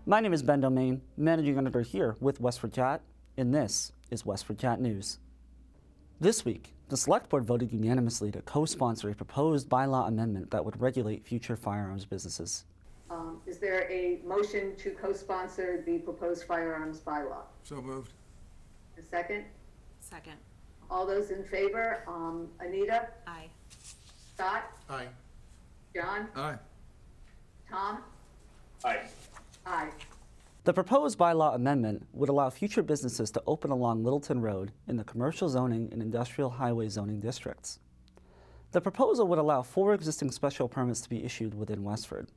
My name is Ben Domain, Managing Editor here with WestfordCAT, and this is WestfordCAT News. This week, the Select Board voted unanimously to co-sponsor a proposed bylaw amendment that would regulate future firearms businesses. Is there a motion to co-sponsor the proposed firearms bylaw? So moved. A second? Second. All those in favor? Anita? Aye. Scott? Aye. John? Aye. Tom? Aye. Aye. The proposed bylaw amendment would allow future businesses to open along Littleton Road in the commercial zoning and industrial highway zoning districts. The proposal would allow 4 existing special permits to be issued within Westford.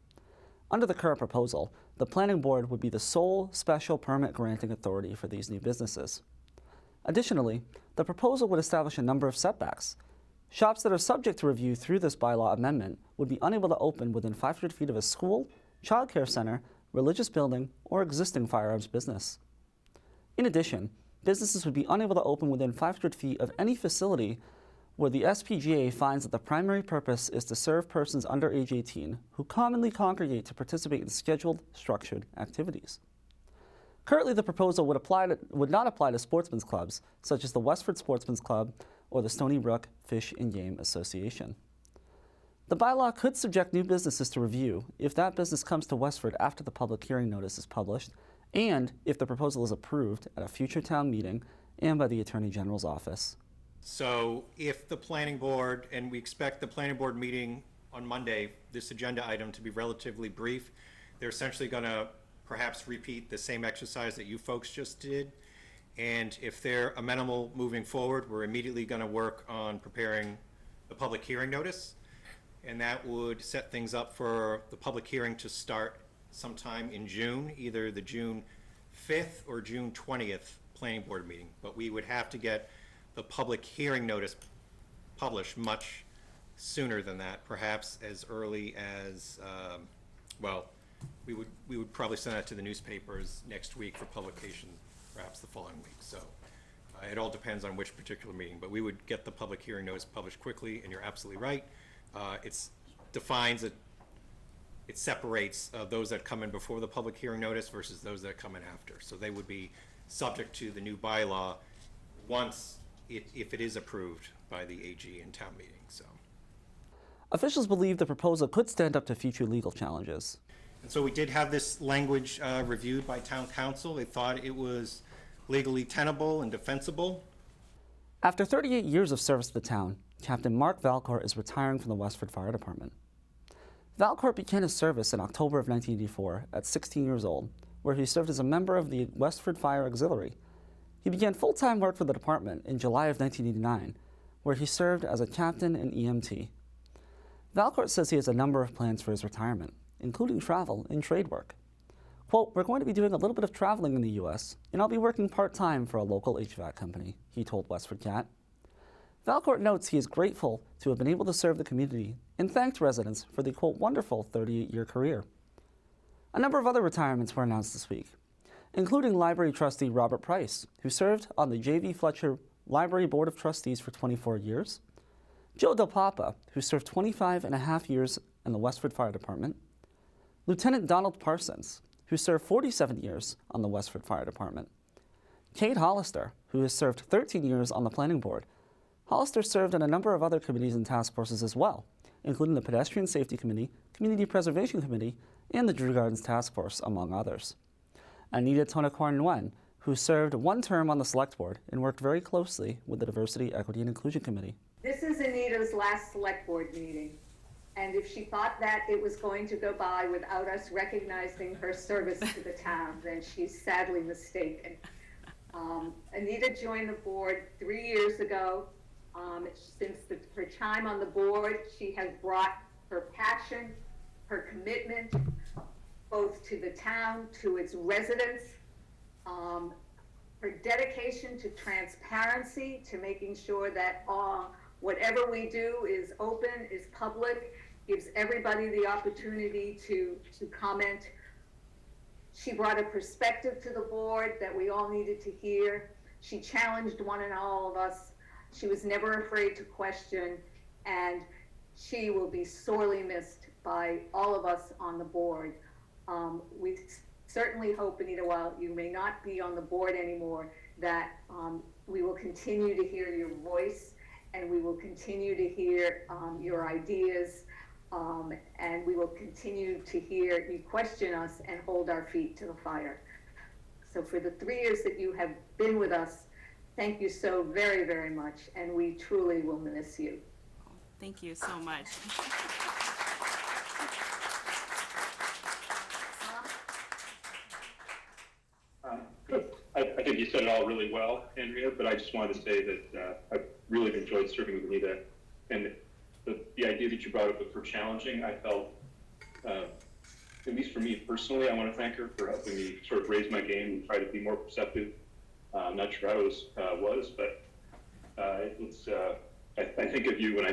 Under the current proposal, the planning board would be the sole special permit granting authority for these new businesses. Additionally, the proposal would establish a number of setbacks. Shops that are subject to review through this bylaw amendment would be unable to open within 500 feet of a school, child care center, religious building, or existing firearms business. In addition, businesses would be unable to open within 500 feet of any facility where the SPGA finds that the primary purpose is to serve persons under age 18 who commonly congregate to participate in scheduled, structured activities. Currently, the proposal would not apply to sportsmen's clubs, such as the Westford Sportsmen's Club or the Stony Brook Fish and Game Association. The bylaw could subject new businesses to review if that business comes to Westford after the public hearing notice is published, and if the proposal is approved at a future town meeting and by the Attorney General's office. So if the planning board, and we expect the planning board meeting on Monday, this agenda item to be relatively brief, they're essentially going to perhaps repeat the same exercise that you folks just did. And if they're amenable moving forward, we're immediately going to work on preparing the public hearing notice. And that would set things up for the public hearing to start sometime in June, either the June 5th or June 20th planning board meeting. But we would have to get the public hearing notice published much sooner than that, perhaps as early as, we would probably send that to the newspapers next week for publication, perhaps the following week. So it all depends on which particular meeting, but we would get the public hearing notice published quickly, and you're absolutely right. It separates those that come in before the public hearing notice versus those that come in after. So they would be subject to the new bylaw once, if it is approved by the AG in town meeting. So Officials believe the proposal could stand up to future legal challenges. And so we did have this language reviewed by town council. They thought it was legally tenable and defensible. After 38 years of service to the town, Captain Mark Valcourt is retiring from the Westford Fire Department. Valcourt began his service in October of 1984 at 16 years old, where he served as a member of the Westford Fire Auxiliary. He began full-time work for the department in July of 1989, where he served as a captain and EMT. Valcourt says he has a number of plans for his retirement, including travel and trade work. Quote, "We're going to be doing a little bit of traveling in the U.S., and I'll be working part-time for a local HVAC company," he told WestfordCAT. Valcourt notes he is grateful to have been able to serve the community and thanked residents for the, quote, "wonderful 38-year career." A number of other retirements were announced this week, including library trustee Robert Price, who served on the J.V. Fletcher Library Board of Trustees for 24 years, Joe Del Papa, who served 25 and a half years in the Westford Fire Department, Lieutenant Donald Parsons, who served 47 years on the Westford Fire Department, Kate Hollister, who has served 13 years on the Planning Board. Hollister served on a number of other committees and task forces as well, including the Pedestrian Safety Committee, Community Preservation Committee, and the Drew Gardens Task Force, among others. Anita Tonacorn Nguyen, who served 1 term on the Select Board and worked very closely with the Diversity, Equity, and Inclusion Committee. This is Anita's last select board meeting. And if she thought that it was going to go by without us recognizing her service to the town, then she's sadly mistaken. Anita joined the board 3 years ago. Since her time on the board, she has brought her passion, her commitment, both to the town, to its residents, her dedication to transparency, to making sure that whatever we do is open, is public, gives everybody the opportunity to comment. She brought a perspective to the board that we all needed to hear. She challenged one and all of us. She was never afraid to question, and she will be sorely missed by all of us on the board. We certainly hope, Anita, while you may not be on the board anymore, that we will continue to hear your voice, and we will continue to hear your ideas, and we will continue to hear you question us and hold our feet to the fire. So for the 3 years that you have been with us, thank you so very, very much, and we truly will miss you. Thank you so much. I think you said it all really well, Andrea, but I just wanted to say that I've really enjoyed serving with Anita, and the idea that you brought up for challenging, I felt, at least for me personally, I want to thank her for helping me sort of raise my game and try to be more perceptive. I'm not sure I was, but it's, I think of you when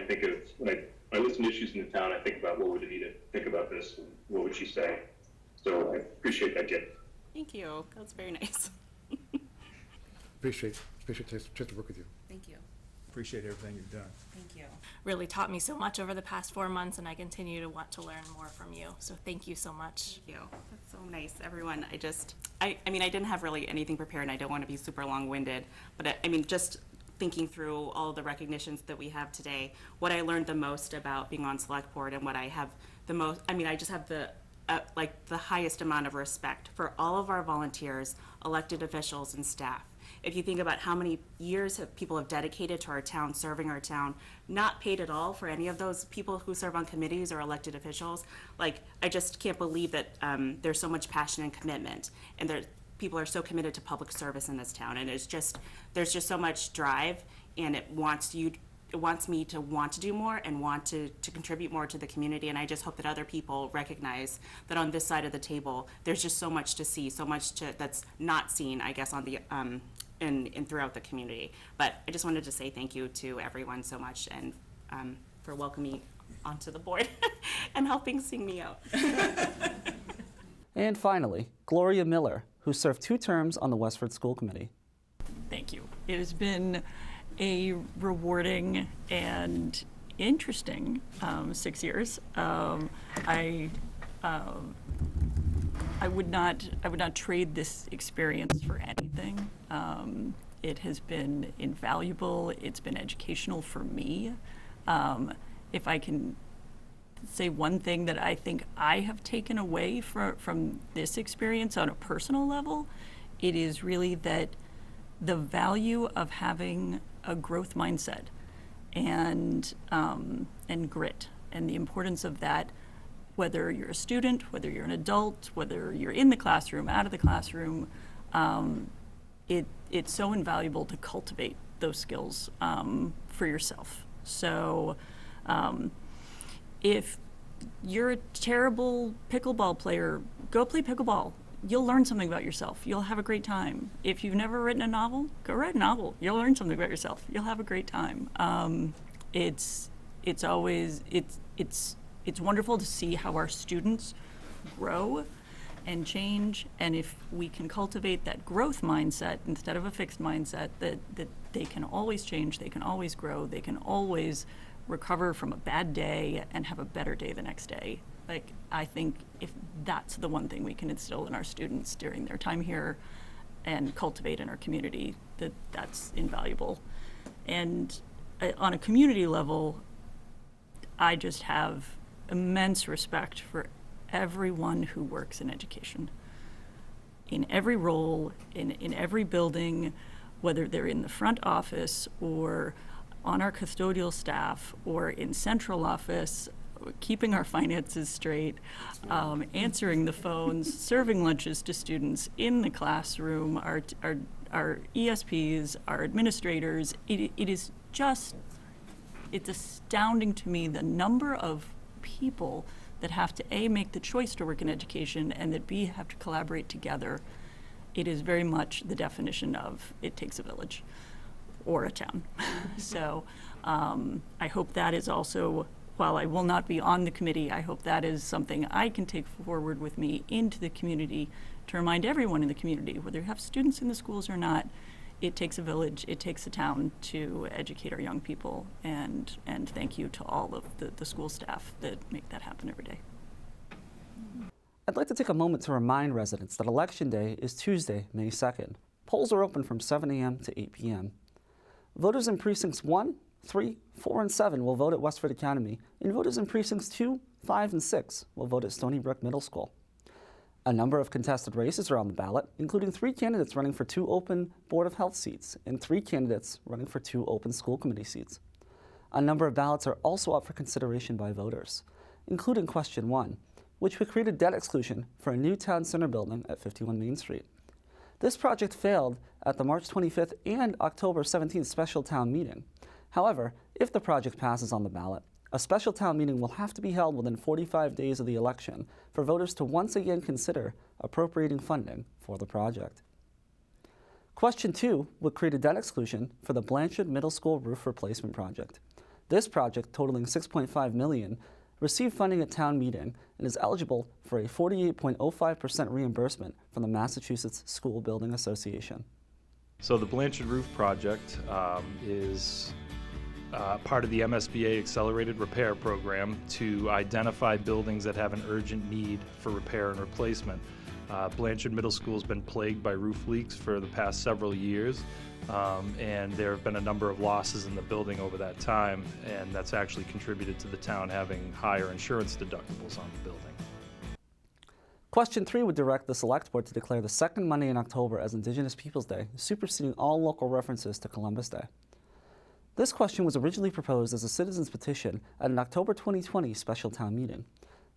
when I listen to issues in the town, I think about what would Anita think about this, and what would she say? So I appreciate that gift. Thank you. That's very nice. Appreciate to work with you. Thank you. Appreciate everything you've done. Thank you. Really taught me so much over the past 4 months, and I continue to want to learn more from you. So thank you so much. Thank you. That's so nice, everyone. I mean, I didn't have really anything prepared, and I don't want to be super long-winded, but I mean, just thinking through all of the recognitions that we have today, what I learned the most about being on select board, and what I have the most, I mean, I just have the highest amount of respect for all of our volunteers, elected officials, and staff. If you think about how many years people have dedicated to our town, serving our town, not paid at all for any of those people who serve on committees or elected officials, like, I just can't believe that there's so much passion and commitment, and people are so committed to public service in this town, and there's just so much drive, and it wants me to want to do more and want to contribute more to the community. And I just hope that other people recognize that on this side of the table, there's just so much to see, so much that's not seen, I guess, on the and throughout the community. But I just wanted to say thank you to everyone so much, and for welcoming me onto the board and helping sing me out. And finally, Gloria Miller, who served 2 terms on the Westford School Committee. Thank you. It has been a rewarding and interesting 6 years. I would not trade this experience for anything. It has been invaluable. It's been educational for me. If I can say one thing that I think I have taken away from this experience on a personal level, it is really that the value of having a growth mindset and grit, and the importance of that, whether you're a student, whether you're an adult, whether you're in the classroom, out of the classroom, it's so invaluable to cultivate those skills for yourself. So if you're a terrible pickleball player, go play pickleball. You'll learn something about yourself. You'll have a great time. If you've never written a novel, go write a novel. You'll learn something about yourself. You'll have a great time. It's wonderful to see how our students grow and change, and if we can cultivate that growth mindset instead of a fixed mindset, that they can always change, they can always grow, they can always recover from a bad day and have a better day the next day. Like, I think if that's the one thing we can instill in our students during their time here and cultivate in our community, that's invaluable. And on a community level, I just have immense respect for everyone who works in education. In every role, in every building, whether they're in the front office or on our custodial staff or in central office, keeping our finances straight, answering the phones, serving lunches to students in the classroom, our ESPs, our administrators. It's astounding to me the number of people that have to A, make the choice to work in education, and that B, have to collaborate together. It is very much the definition of it takes a village or a town. So I hope that is also, while I will not be on the committee, I hope that is something I can take forward with me into the community to remind everyone in the community, whether you have students in the schools or not, it takes a village, it takes a town to educate our young people, and thank you to all of the school staff that make that happen every day. I'd like to take a moment to remind residents that Election Day is Tuesday, May 2nd. Polls are open from 7 a.m. to 8 p.m. Voters in precincts 1, 3, 4, and 7 will vote at Westford Academy, and voters in precincts 2, 5, and 6 will vote at Stony Brook Middle School. A number of contested races are on the ballot, including 3 candidates running for 2 open Board of Health seats and 3 candidates running for 2 open school committee seats. A number of ballots are also up for consideration by voters, including question 1, which would create a debt exclusion for a new town center building at 51 Main Street. This project failed at the March 25th and October 17th special town meeting. However, if the project passes on the ballot, a special town meeting will have to be held within 45 days of the election for voters to once again consider appropriating funding for the project. Question 2 would create a debt exclusion for the Blanchard Middle School roof replacement project. This project, totaling $6.5 million, received funding at town meeting and is eligible for a 48.05% reimbursement from the Massachusetts School Building Association. So the Blanchard Roof Project is part of the MSBA Accelerated Repair Program to identify buildings that have an urgent need for repair and replacement. Blanchard Middle School has been plagued by roof leaks for the past several years, and there have been a number of losses in the building over that time, and that's actually contributed to the town having higher insurance deductibles on the building. Question 3 would direct the Select Board to declare the second Monday in October as Indigenous Peoples Day, superseding all local references to Columbus Day. This question was originally proposed as a citizen's petition at an October 2020 special town meeting.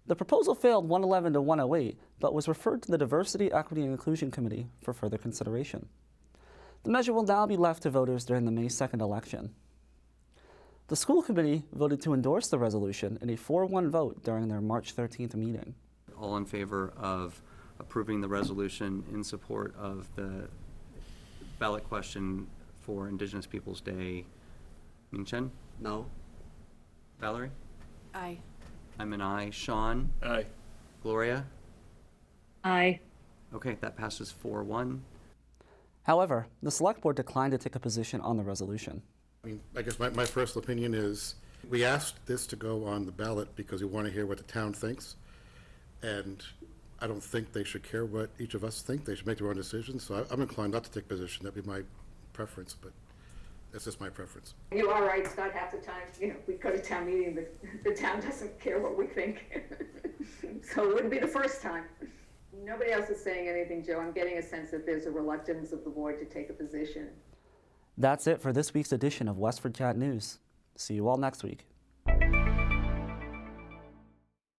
The proposal failed 111 to 108, but was referred to the Diversity, Equity, and Inclusion Committee for further consideration. The measure will now be left to voters during the May 2nd election. The school committee voted to endorse the resolution in a 4-1 vote during their March 13th meeting. All in favor of approving the resolution in support of the ballot question for Indigenous Peoples Day? Ming-Chen? No. Valerie? Aye. I'm an aye. Sean? Aye. Gloria? Aye. Okay, that passes 4-1. However, the Select Board declined to take a position on the resolution. I mean, I guess my first opinion is, we asked this to go on the ballot because we want to hear what the town thinks. And I don't think they should care what each of us think. They should make their own decisions. So I'm inclined not to take position. That'd be my preference, but that's just my preference. You are right, Scott, half the time, we go to town meeting, the town doesn't care what we think. So it wouldn't be the first time. Nobody else is saying anything, Joe. I'm getting a sense that there's a reluctance of the board to take a position. That's it for this week's edition of WestfordCAT News. See you all next week.